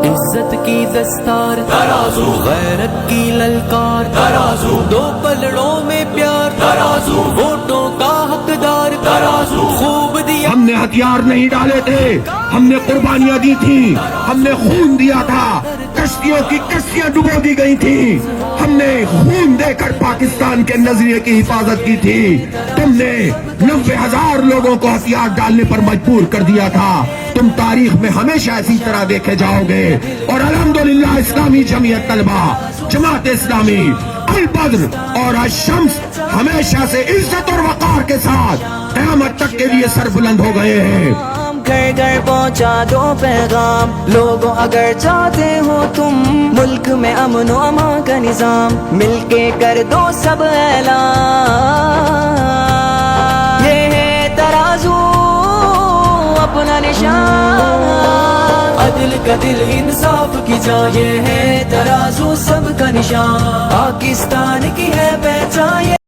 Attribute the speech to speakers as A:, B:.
A: عزت کی دستار ترازو، غیرت کی للکار ترازو، دو پلڑوں میں پیار ترازو، ووٹوں کا حقدار ترازو، خوب دیا
B: ہم نے ہتھیار نہیں ڈالے تھے، ہم نے قربانیاں دی تھیں، ہم نے خون دیا تھا، کشتیوں کی کشتیاں ڈبو دی گئی تھیں، ہم نے خون دے کر پاکستان کے نظریے کی حفاظت کی تھی، تم نے 90,000 لوگوں کو ہتھیار ڈالنے پر مجبور کر دیا تھا، تم تاریخ میں ہمیشہ اسی طرح دیکھے جاؤ گے۔ اور الحمدللہ اسلامی جمعیت طلبہ، جماعت اسلامی، البدر اور الشمس ہمیشہ سے عزت اور وقار کے ساتھ قیامت تک کے لیے سر بلند ہو گئے ہیں۔
A: گھر گھر پہنچا دو پیغام، لوگوں اگر چاہتے ہو تم ملک میں امن و امان کا نظام، مل کے کر دو سب اعلان، یہ ہے ترازو اپنا نشان، عدل کا دل انصاف کی جا، یہ ہے ترازو سب کا نشان، پاکستان کی ہے پہچان،